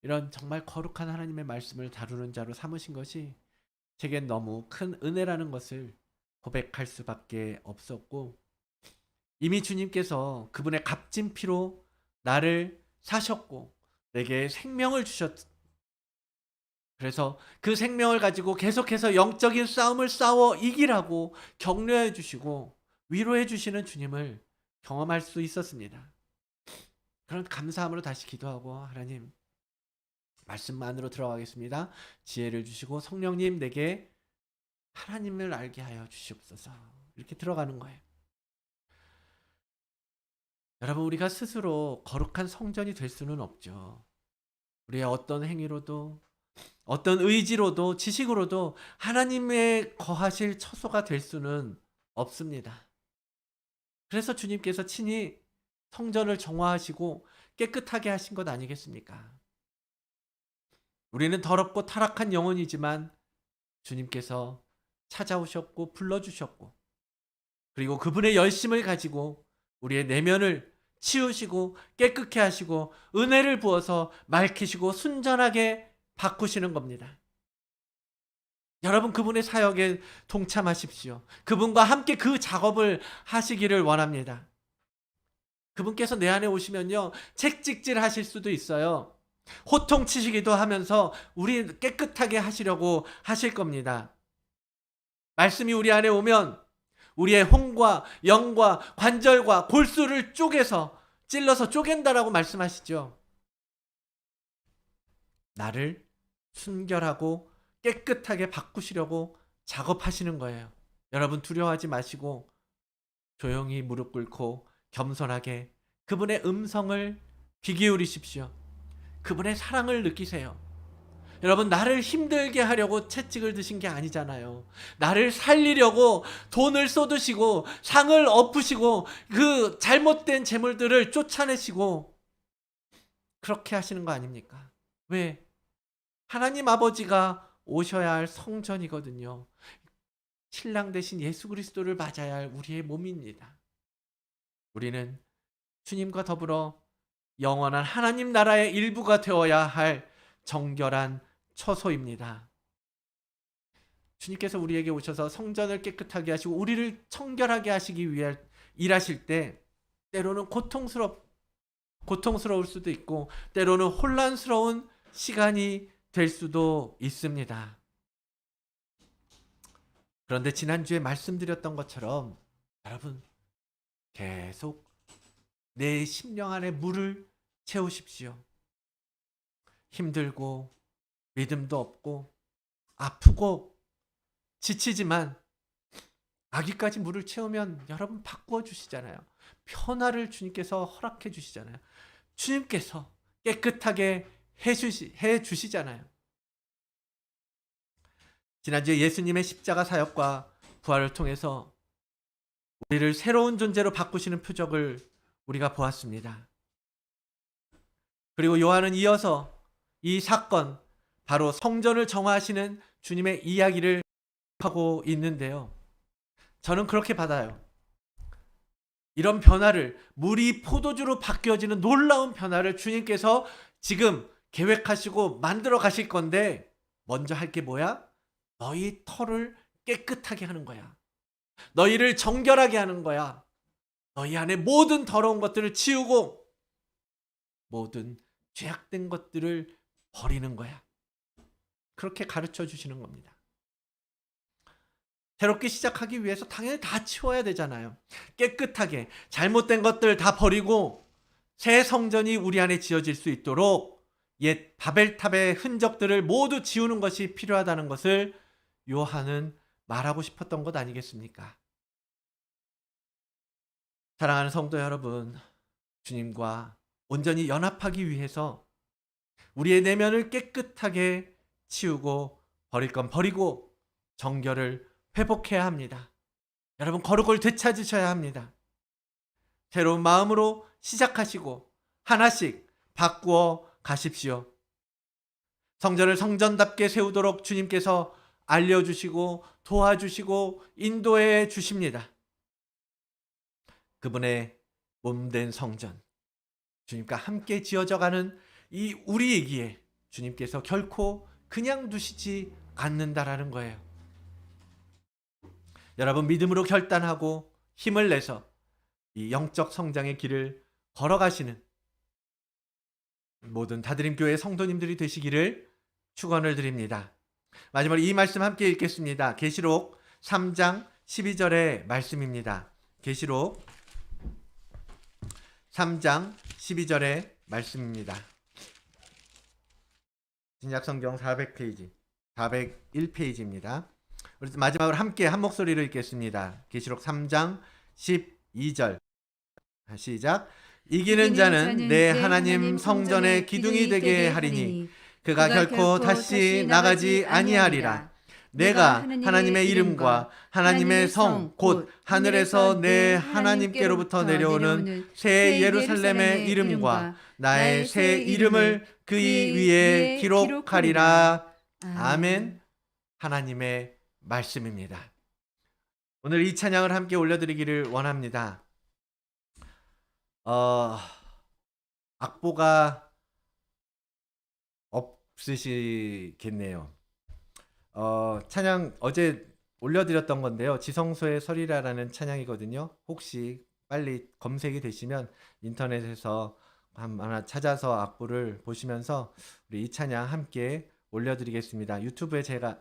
이런 정말 거룩한 하나님의 말씀을 다루는 자로 삼으신 것이 제겐 너무 큰 은혜라는 것을 고백할 수밖에 없었고, 이미 주님께서 그분의 값진 피로 나를 사셨고 내게 생명을 주셨. 그래서 그 생명을 가지고 계속해서 영적인 싸움을 싸워 이기라고 격려해 주시고 위로해 주시는 주님을 경험할 수 있었습니다. 그런 감사함으로 다시 기도하고, 하나님 말씀만으로 들어가겠습니다. 지혜를 주시고 성령님 내게 하나님을 알게 하여 주시옵소서. 이렇게 들어가는 거예요. 여러분, 우리가 스스로 거룩한 성전이 될 수는 없죠. 우리의 어떤 행위로도 어떤 의지로도 지식으로도 하나님의 거하실 처소가 될 수는 없습니다. 그래서 주님께서 친히 성전을 정화하시고 깨끗하게 하신 것 아니겠습니까? 우리는 더럽고 타락한 영혼이지만 주님께서 찾아오셨고 불러주셨고, 그리고 그분의 열심을 가지고 우리의 내면을 치우시고 깨끗게 하시고 은혜를 부어서 맑히시고 순전하게 바꾸시는 겁니다. 여러분, 그분의 사역에 동참하십시오. 그분과 함께 그 작업을 하시기를 원합니다. 그분께서 내 안에 오시면요, 책찍질 하실 수도 있어요. 호통치시기도 하면서 우리 깨끗하게 하시려고 하실 겁니다. 말씀이 우리 안에 오면 우리의 혼과 영과 관절과 골수를 쪼개서 찔러서 쪼갠다라고 말씀하시죠. 나를 순결하고 깨끗하게 바꾸시려고 작업하시는 거예요. 여러분, 두려워하지 마시고 조용히 무릎 꿇고 겸손하게 그분의 음성을 귀 기울이십시오. 그분의 사랑을 느끼세요. 여러분, 나를 힘들게 하려고 채찍을 드신 게 아니잖아요. 나를 살리려고 돈을 쏟으시고 상을 엎으시고 그 잘못된 재물들을 쫓아내시고 그렇게 하시는 거 아닙니까? 왜? 하나님 아버지가 오셔야 할 성전이거든요. 신랑 대신 예수 그리스도를 맞아야 할 우리의 몸입니다. 우리는 주님과 더불어 영원한 하나님 나라의 일부가 되어야 할 정결한 처소입니다. 주님께서 우리에게 오셔서 성전을 깨끗하게 하시고 우리를 청결하게 하시기 위해 일하실 때 때로는 고통스러울 수도 있고 때로는 혼란스러운 시간이 될 수도 있습니다. 그런데 지난주에 말씀드렸던 것처럼 여러분, 계속 내 심령 안에 물을 채우십시오. 힘들고 믿음도 없고 아프고 지치지만 아기까지 물을 채우면 여러분 바꾸어 주시잖아요. 변화를 주님께서 허락해 주시잖아요. 주님께서 깨끗하게 해 주시잖아요. 지난주에 예수님의 십자가 사역과 부활을 통해서 우리를 새로운 존재로 바꾸시는 표적을 우리가 보았습니다. 그리고 요한은 이어서 이 사건, 바로 성전을 정화하시는 주님의 이야기를 하고 있는데요. 저는 그렇게 받아요. 이런 변화를, 물이 포도주로 바뀌어지는 놀라운 변화를 주님께서 지금 계획하시고 만들어 가실 건데, 먼저 할 게 뭐야? 너희 털을 깨끗하게 하는 거야. 너희를 정결하게 하는 거야. 너희 안에 모든 더러운 것들을 치우고 모든 죄악된 것들을 버리는 거야. 그렇게 가르쳐 주시는 겁니다. 새롭게 시작하기 위해서 당연히 다 치워야 되잖아요. 깨끗하게 잘못된 것들 다 버리고 새 성전이 우리 안에 지어질 수 있도록 옛 바벨탑의 흔적들을 모두 지우는 것이 필요하다는 것을 요한은 말하고 싶었던 것 아니겠습니까? 사랑하는 성도 여러분, 주님과 온전히 연합하기 위해서 우리의 내면을 깨끗하게 치우고 버릴 건 버리고 정결을 회복해야 합니다. 여러분, 거룩을 되찾으셔야 합니다. 새로운 마음으로 시작하시고 하나씩 바꾸어 가십시오. 성전을 성전답게 세우도록 주님께서 알려주시고 도와주시고 인도해 주십니다. 그분의 몸된 성전, 주님과 함께 지어져가는 이 우리이기에 주님께서 결코 그냥 두시지 않는다라는 거예요. 여러분, 믿음으로 결단하고 힘을 내서 이 영적 성장의 길을 걸어가시는 모든 다드림교회 성도님들이 되시기를 축원을 드립니다. 마지막으로 이 말씀 함께 읽겠습니다. 계시록 3장 12절의 말씀입니다. 계시록 3장 12절의 말씀입니다. 신약성경 400페이지, 401페이지입니다. 우리 마지막으로 함께 한 목소리로 읽겠습니다. 계시록 3장 12절. 시작. 이기는 자는 내 하나님 성전의 기둥이 되게 하리니 그가 결코 다시 나가지 아니하리라. 내가 하나님의 이름과 하나님의 성 곧 하늘에서 내 하나님께로부터 내려오는 새 예루살렘의 이름과 나의 새 이름을 그의 위에 기록하리라. 아멘. 하나님의 말씀입니다. 오늘 이 찬양을 함께 올려드리기를 원합니다. 악보가 없으시겠네요. 찬양 어제 올려드렸던 건데요. 지성소의 설이라라는 찬양이거든요. 혹시 빨리 검색이 되시면 인터넷에서 하나 찾아서 악보를 보시면서 우리 이 찬양 함께 올려드리겠습니다. 유튜브에 제가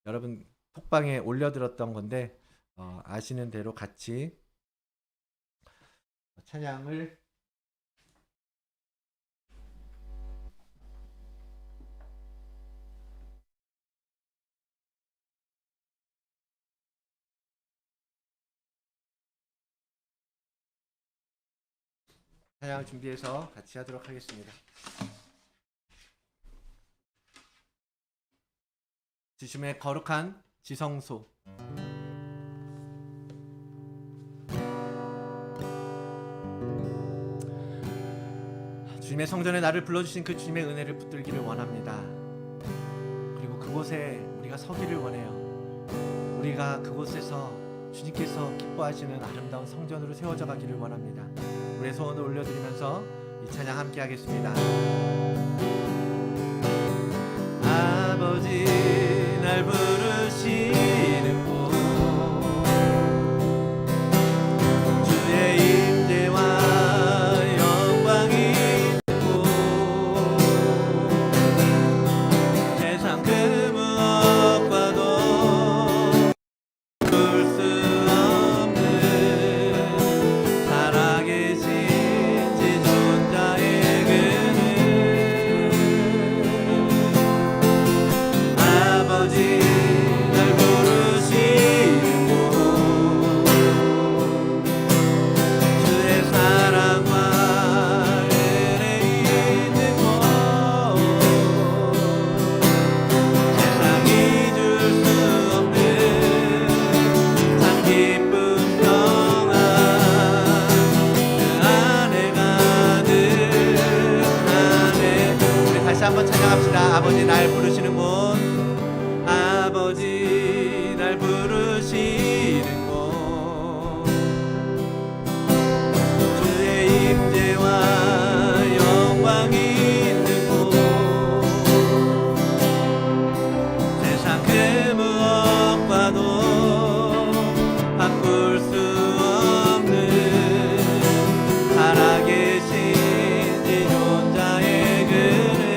여러분 톡방에 올려드렸던 건데 아시는 대로 같이 찬양을 준비해서 같이 하도록 하겠습니다. 주님의 거룩한 지성소, 주님의 성전에 나를 불러주신 그 주님의 은혜를 붙들기를 원합니다. 그리고 그곳에 우리가 서기를 원해요. 우리가 그곳에서 주님께서 기뻐하시는 아름다운 성전으로 세워져 가기를 원합니다. 우리의 소원을 올려드리면서 이 찬양 함께 하겠습니다. 아버지 날 부르시는 곳, 주의 임재와 영광이 있는 곳, 세상 그 무엇과도 볼 수 없는 살아계신 지존자의 그늘, 아버지 날 부르시는 곳, 주의 사랑과 은혜 있는 곳, 세상이 줄 수 없는 참 기쁜 평안, 그 안에 가득하네. 우리 다시 한번 찬양합시다. 아버지 날 부르시는 곳, 아버지 날 부르시는 곳, 주의 임재와 영광이 있는 곳, 세상 그 무엇과도 바꿀 수 없는 살아계신 지존자의 그늘,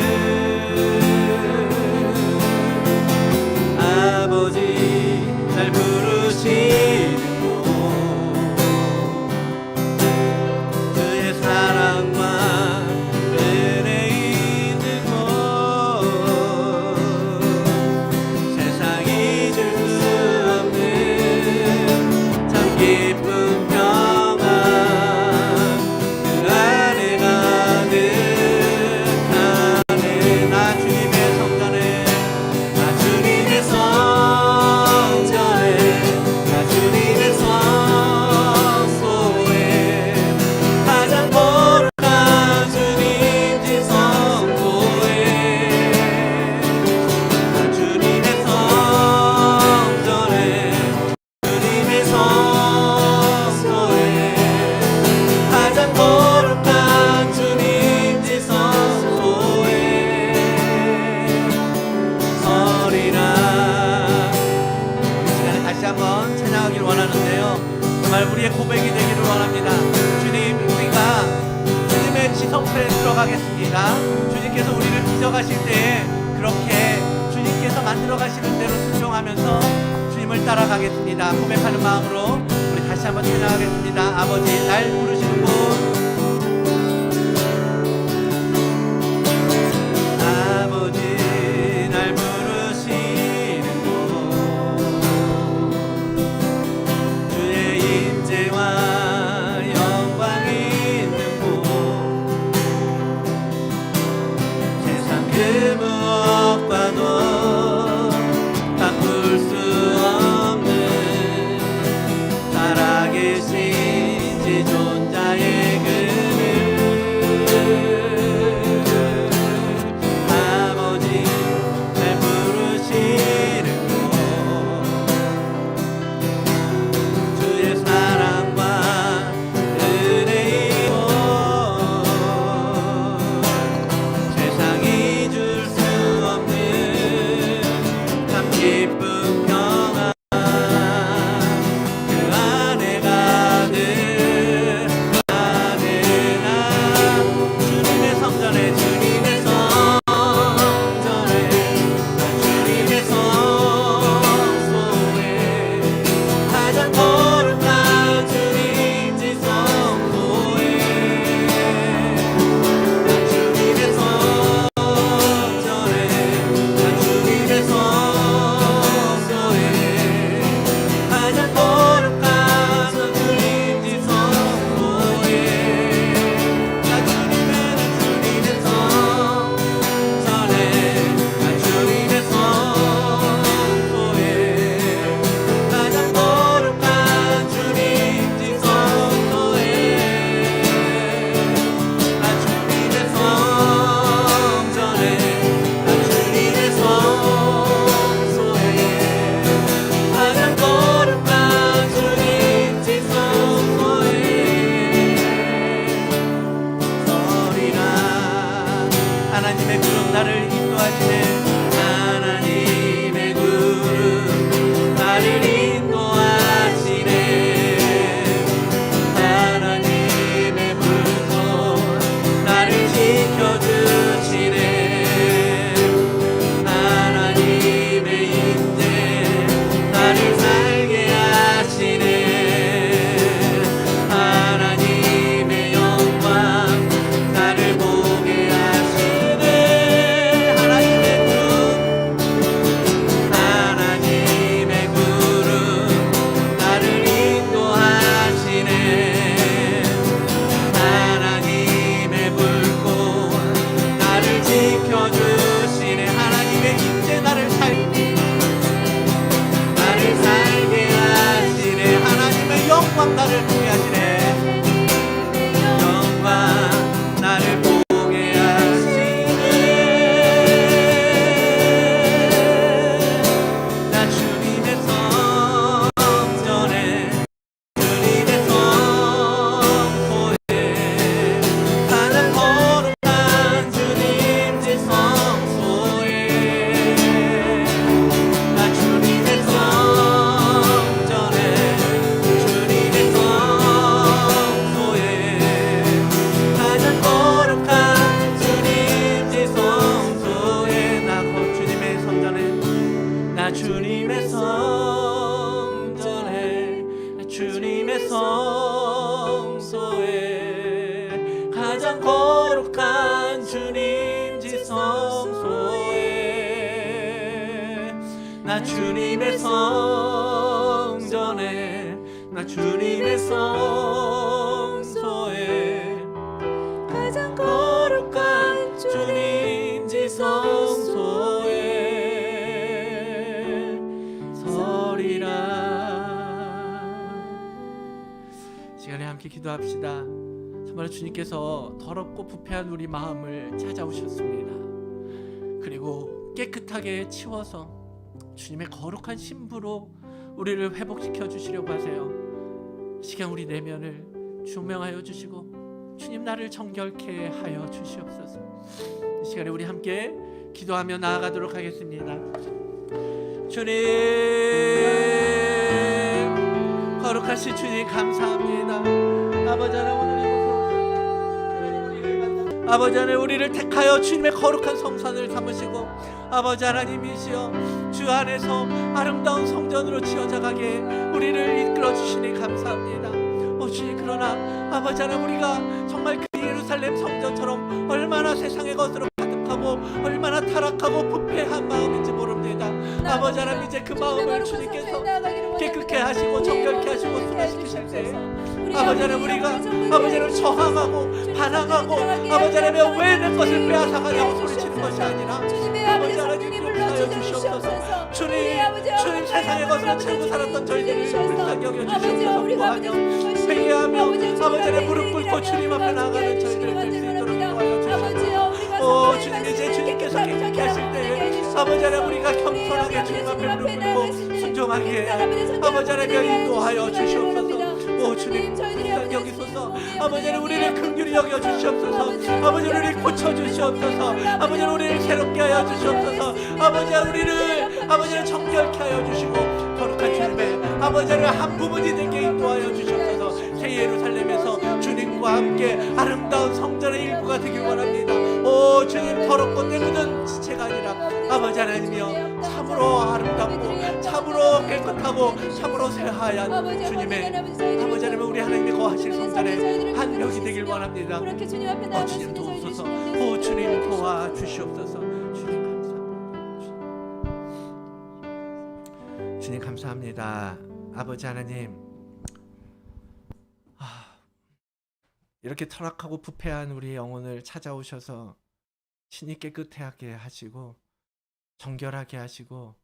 따라가겠습니다. 주님께서 우리를 빚어가실 때 그렇게 주님께서 만들어 가시는 대로 순종하면서 주님을 따라가겠습니다. 고백하는 마음으로 우리 다시 한번 찬양하겠습니다. 아버지 날 부르시는 곳, 아버지 날 부르시는 곳, 주의 임재와 영광이 있는 곳, 세상 그 무엇과도 바꿀 수 없는 살아계신 지존자의 그늘, 아버지 날 부르시는 곳, 주의 사랑과 은혜의 곳, 세상이 줄 수 없는 참 기쁨 평안, 그 안에 가득, 그 안에 나 주님의 성전에, 주님의 성전에, 주님의 성소에, 가장 거룩한 주님 지성소에, 주님의 성전에, 주님의 성소에, 가장 거룩한 주님 지성소에, 주님의 성전에, 주님의 성소에, 가장 거룩한 주님 지성소에, 주님의 성전에, 주님의 성소에, 가장 거룩한 주님 지성소에 서리라. 하나님의 구름 나를 인도하시네, 하나님의 구름 나를 인도하시네, 하나님의 불꽃 나를 지켜주시네, 하나님의 임재 나를 살게 하시네, 하나님의 영광 나를 보게 하시네, 하나님의 구름 나를 인도하시네, 하나님의 불꽃 나를 지켜주시네, 하나님의 임재 나를 살게 하시네, 하나님의 영광 나를 보게 하시네, 영광 나를 보게 하시네. 나 주님의 성전에, 주님의 성소에, 가장 거룩한 주님 지성소에, 나 주님의 성전에, 주님의 성소에, 가장 거룩한 주님 지성소에, 나 주님의 성전에, 나 주님의 성전에, 주님의 성소에, 가장 거룩한 주님 지성소에, 나 주님의 성전에, 나 주님의 성소에, 가장 거룩한 주님 지성소에 서리라. 시간에 함께 기도합시다. 정말 주님께서 더럽고 부패한 우리 마음을 찾아오셨습니다. 그리고 깨끗하게 치워서 주님의 거룩한 신부로 우리를 회복시켜 주시려고 하세요. 이 시간 우리 내면을 조명하여 주시고 주님 나를 정결케 하여 주시옵소서. 이 시간에 우리 함께 기도하며 나아가도록 하겠습니다. 주님, 거룩하신 주님 감사합니다. 아버지 하나님 오늘 이곳에 오셔서 아버지 하나님 우리를 택하여 주님의 거룩한 성산을 삼으시고 아버지 하나님이시여 주 안에서 아름다운 성전으로 지어져가게 우리를 이끌어 주시니 감사합니다. 주님, 그러나 아버지 하나님 우리가 정말 그 예루살렘 성전처럼 얼마나 세상의 것으로 가득하고 얼마나 타락하고 부패한 마음인지 모릅니다. 아버지 하나님 이제 그 마음을 주님께서 깨끗게 하시고 정결케 하시고 순화시키실 때 아버지 하나님 우리가 아버지 하나님 저항하고 반항하고 아버지 하나님 왜 내 것을 빼앗아가냐고 소리치는 것이 아니라 아버지 하나님 용서하여 주시옵소서. 주님 세상의 것으로 채우고 살았던 저희들을 불쌍히 여겨주시옵소서. 구하며 회개하며 아버지 하나님 무릎 꿇고 주님 앞에 나아가는 저희들 될 수 있도록 도와여 주시옵소서. 주님 이제 주님께서 깨끗게 하실 때에 아버지 하나님 우리가 겸손하게 주님 앞에 무릎 꿇고 순종하게 아버지 하나님 인도하여 주시옵소서. 주님 불쌍히 여기소서. 아버지 하나님 우리를 긍휼히 여겨 주시옵소서. 아버지 우리를 고쳐 주시옵소서. 아버지 우리를 새롭게 하여 주시옵소서. 아버지 우리를 아버지 정결케 하여 주시고 거룩한 주님의 아버지 하나님 한 부분이 되게 인도하여 주시옵소서. 새 예루살렘에서 주님과 함께 아름다운 성전의 일부가 되길 원합니다. 주님 더럽고 때묻은 지체가 아니라 아버지 하나님이여 참으로 아름답고 참으로 깨끗하고 참으로 새하얀 주님의 아버지 하나님 우리 하나님이 거하실 성전의 한 벽이 되길 원합니다. 주님 도우소서. 주님 도와주시옵소서. 주님 감사합니다. 아버지 하나님 이렇게 타락하고 부패한 우리의 영혼을 찾아오셔서 신이 깨끗하게 하시고 정결하게 하시고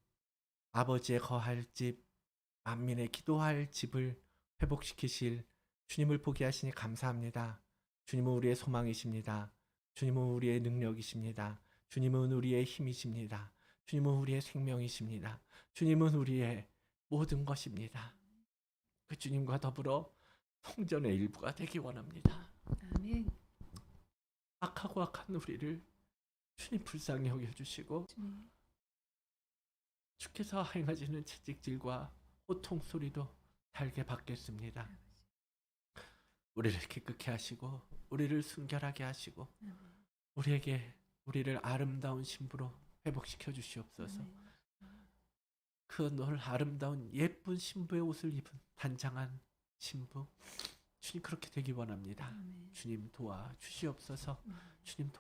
아버지의 거할 집 만민의 기도할 집을 회복시키실 주님을 보게 하시니 감사합니다. 주님은 우리의 소망이십니다. 주님은 우리의 능력이십니다. 주님은 우리의 힘이십니다. 주님은 우리의 생명이십니다. 주님은 우리의 모든 것입니다. 그 주님과 더불어 성전의 일부가 되기 원합니다. 아멘. 악하고 악한 우리를 주님 불쌍히 여겨주시고 주께서 행하시는 채찍질과 호통 소리도 달게 받겠습니다. 우리를 깨끗게 하시고 우리를 순결하게 하시고 우리를 아름다운 신부로 회복시켜 주시옵소서. 그 늘 아름다운 예쁜 신부의 옷을 입은 단장한 신부 주님 그렇게 되기 원합니다. 주님 도와주시옵소서. 주님